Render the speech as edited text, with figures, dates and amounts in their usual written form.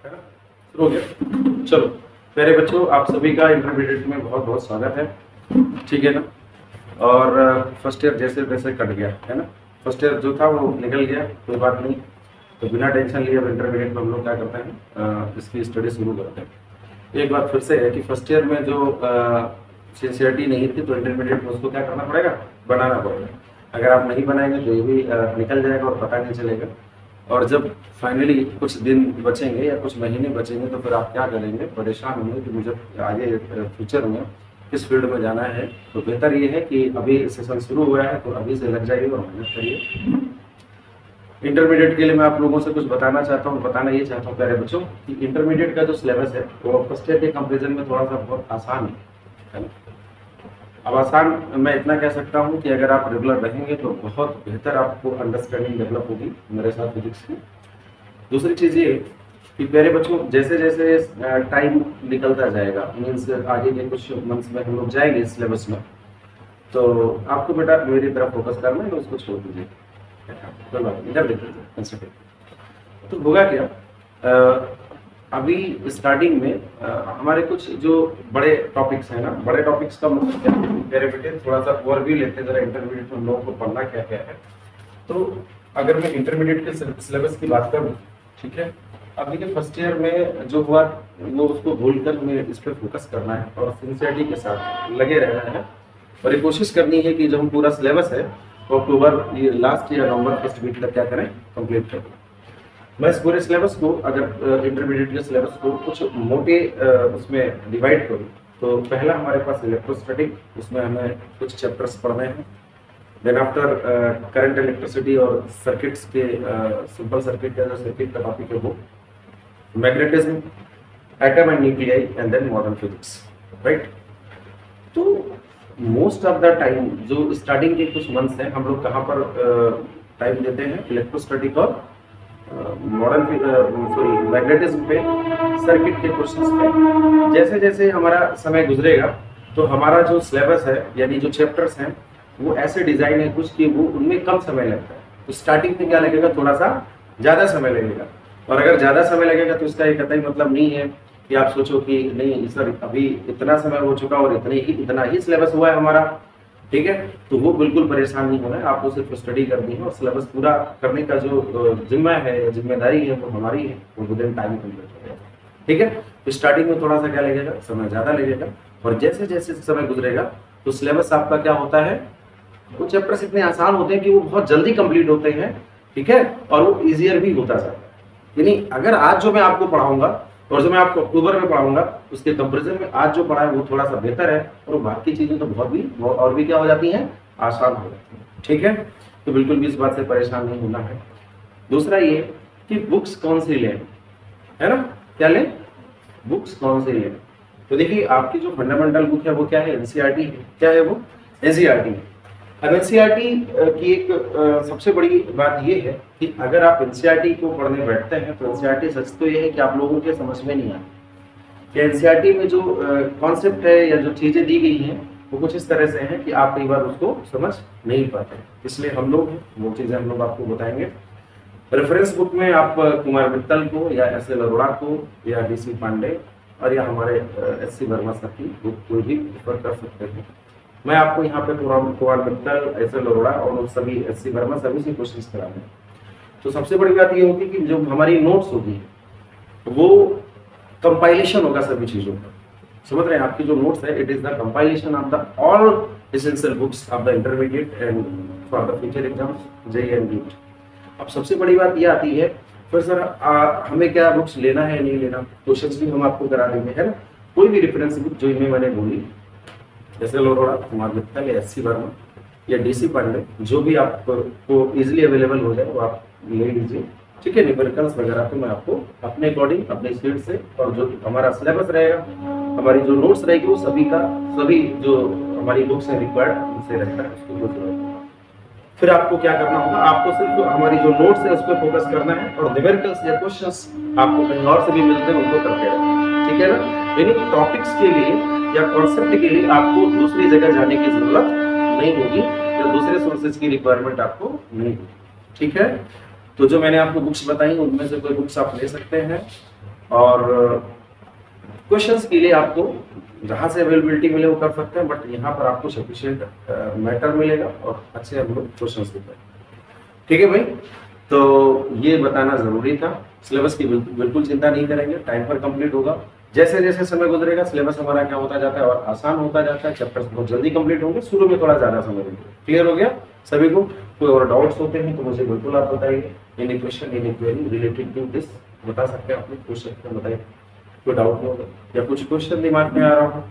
है ना? शुरू हो गया। चलो प्यारे बच्चों, आप सभी का इंटरमीडिएट में बहुत बहुत स्वागत है। ठीक है ना? और फर्स्ट ईयर जैसे तैसे कट गया है ना। फर्स्ट ईयर जो था वो निकल गया, कोई बात नहीं। तो बिना टेंशन लिए अब इंटरमीडिएट में हम लोग क्या करते हैं, इसकी स्टडी शुरू करते हैं। एक बात फिर से है कि फर्स्ट ईयर में जो सिंसियरिटी नहीं थी तो इंटरमीडिएट में उसको क्या करना पड़ेगा, बनाना पड़ेगा। अगर आप नहीं बनाएंगे तो ये भी निकल जाएगा और पता नहीं चलेगा। और जब फाइनली कुछ दिन बचेंगे या कुछ महीने बचेंगे तो फिर आप क्या करेंगे, परेशान होंगे कि मुझे आगे फ्यूचर में किस फील्ड में जाना है। तो बेहतर ये है कि अभी सेशन शुरू हुआ है तो अभी से लग जाइए और मेहनत करिए। इंटरमीडिएट के लिए मैं आप लोगों से कुछ बताना चाहता हूँ, बताना ये चाहता हूँ प्यारे बच्चों कि इंटरमीडिएट का जो सिलेबस है वो फर्स्ट ईयर के कंपेरिजन में थोड़ा सा बहुत आसान है ना। अब आसान मैं इतना कह सकता हूँ कि अगर आप रेगुलर रहेंगे तो बहुत बेहतर आपको अंडरस्टैंडिंग डेवलप होगी मेरे साथ फिजिक्स की। दूसरी चीज़ ये कि प्यारे बच्चों, जैसे जैसे टाइम निकलता जाएगा, मीन्स आगे के कुछ मंथ्स में हम लोग जाएंगे इस सिलेबस में, तो आपको बेटा मेरी तरफ फोकस करना है, उसको छोड़ दीजिए। इधर देखिए। तो होगा क्या, अभी स्टार्टिंग में हमारे कुछ जो बड़े टॉपिक्स हैं ना, बड़े टॉपिक्स का मतलब क्या है मेरे बेटे, थोड़ा सा ओवरव्यू लेते हैं जरा इंटरमीडिएट में हम लोगों को पढ़ना क्या क्या है। तो अगर मैं इंटरमीडिएट के सिलेबस की बात करूँ, ठीक है, अब देखिए फर्स्ट ईयर में जो हुआ वो उसको भूलकर हमें इस पर फोकस करना है और सिंसियरिटी के साथ लगे रहना है और ये कोशिश करनी है कि जो हम पूरा सिलेबस है वो अक्टूबर लास्ट या नवंबर फर्स्ट वीक तक क्या करें, कंप्लीट करें। मैं इस पूरे सिलेबस को, अगर इंटरमीडिएट के सिलेबस को कुछ मोटे उसमें डिवाइड करूँ तो पहला हमारे पास इलेक्ट्रोस्टैटिक, उसमें हमें कुछ चैप्टर्स पढ़ने हैं। देन आफ्टर करंट इलेक्ट्रिसिटी और सर्किट्स के सिंपल सर्किट का जो सर्किट का टॉपिक है वो, magnetism, atom and nuclei and then modern physics, right. तो मोस्ट ऑफ द टाइम जो स्टार्टिंग के कुछ मंथ्स हैं हम लोग कहाँ पर टाइम देते हैं, इलेक्ट्रोस्टैटिक और मॉडर्न मैग्नेटिज्म पे, सर्किट के क्वेश्चंस पे। जैसे जैसे हमारा समय गुजरेगा तो हमारा जो सिलेबस है यानी जो चैप्टर्स हैं वो ऐसे डिजाइन है कुछ कि वो उनमें कम समय लगता है। तो स्टार्टिंग में क्या लगेगा, थोड़ा सा ज्यादा समय लगेगा। और अगर ज्यादा समय लगेगा तो इसका एक कतई मतलब नहीं है कि आप सोचो कि नहीं सर अभी इतना समय हो चुका और इतना ही सिलेबस हुआ है हमारा, ठीक है। तो वो बिल्कुल परेशान नहीं होना है, आपको सिर्फ स्टडी करनी है और सिलेबस पूरा करने का जो जिम्मा है, जिम्मेदारी है वो हमारी है, वो विद इन टाइम कंप्लीट हो जाएगा, ठीक है। तो स्टार्टिंग में थोड़ा सा क्या लगेगा, समय ज्यादा लगेगा और जैसे जैसे समय गुजरेगा तो सिलेबस आपका क्या होता है, वो चैप्टर्स इतने आसान होते हैं कि वो बहुत जल्दी कंप्लीट होते हैं, ठीक है, और वो इजियर भी होता जाता है। यानी अगर आज जो मैं आपको पढ़ाऊंगा और जो मैं आपको अक्टूबर में पढ़ाऊंगा उसके कंपैरिजन में आज जो पढ़ा है वो थोड़ा सा बेहतर है और बाकी चीजें तो और भी क्या हो जाती हैं, आसान हो जाती हैं, ठीक है। तो बिल्कुल भी इस बात से परेशान नहीं होना है। दूसरा ये कि बुक्स कौन सी लें, है ना, क्या लें, बुक्स कौन सी लें। तो देखिए आपकी जो फंडामेंटल बुक है वो क्या है, एनसीईआरटी है। क्या है वो, एनसीईआरटी है। अब एनसीईआरटी की एक सबसे बड़ी बात ये है कि अगर आप एनसीईआरटी को पढ़ने बैठते हैं तो एनसीईआरटी सच तो ये है कि आप लोगों के समझ में नहीं आती। एनसीईआरटी में जो कॉन्सेप्ट है या जो चीजें दी गई हैं वो कुछ इस तरह से हैं कि आप कई बार उसको समझ नहीं पाते, इसलिए हम लोग वो चीजें हम लोग आपको बताएंगे। रेफरेंस बुक में आप कुमार मित्तल को या एस एल अरोड़ा को या DC पांडे और या हमारे SC वर्मा सर की बुक को भी रेफर कर सकते हैं। मैं आपको यहाँ पे कुमार मित्तल, SL अरोड़ा और सभी SC वर्मा सभी से क्वेश्चंस कराने हैं। तो सबसे बड़ी बात ये होगी कि जो हमारी नोट्स होगी वो कंपाइलेशन होगा सभी चीजों का, समझ रहे हैं। आपकी जो नोट्स है it is the compilation of the all essential books of the intermediate and for the future exams JEE and NEET। अब सबसे बड़ी बात ये आती है फिर सर हमें क्या बुक्स लेना है नहीं लेना, क्वेश्चंस भी हम आपको करा देंगे, है ना। कोई भी रेफरेंस बुक जो इनमें मैंने बोली, SL अरोड़ा, कुमार मित्तल या SC वर्मा या DC पांडे, जो भी आपको इजीली अवेलेबल हो जाए वो आप ले लीजिए, ठीक है। न्यूमेरिकल्स वगैरह तो मैं आपको अपने अकॉर्डिंग अपने स्पीड से और जो हमारा सिलेबस रहेगा, हमारी जो नोट्स रहेगी वो सभी जो हमारी बुक्स हैं रिक्वायर्ड उनसे रहता है, उसको यूज करना। फिर आपको क्या करना होगा, आपको सिर्फ हमारी जो नोट्स है उस पर फोकस करना है और न्यूमेरिकल्स या क्वेश्चंस आपको कहीं और से भी मिलते हैं उनको करते रहना, ठीक है ना। यानी टॉपिक्स के लिए या कॉन्सेप्ट के लिए आपको दूसरी जगह जाने की जरूरत नहीं होगी या दूसरे सोर्सेज की रिक्वायरमेंट आपको नहीं होगी, ठीक है। तो जो मैंने आपको बुक्स बताई उनमें से कोई बुक्स आप ले सकते हैं। और क्वेश्चंस के लिए आपको जहाँ से अवेलेबिलिटी मिले वो कर सकते हैं, बट यहाँ पर आपको सफिशिएंट मैटर मिलेगा और अच्छे हम लोग क्वेश्चन देते हैं। ठीक है भाई, तो ये बताना जरूरी था। सिलेबस की बिल्कुल चिंता नहीं करेंगे, टाइम पर कंप्लीट होगा। जैसे जैसे समय गुजरेगा सिलेबस हमारा क्या होता जाता है और आसान होता जाता है, चैप्टर्स बहुत जल्दी कंप्लीट होंगे, शुरू में थोड़ा ज्यादा समय लगेगा। क्लियर हो गया सभी को? कोई और डाउट्स होते हैं तो मुझे बिल्कुल आप बताइए। Any question, any query related to this बता सकते हैं, अपने पूछ सकते हैं, बताइए। कोई डाउट नहीं होगा या कुछ क्वेश्चन दिमाग में आ रहा हो?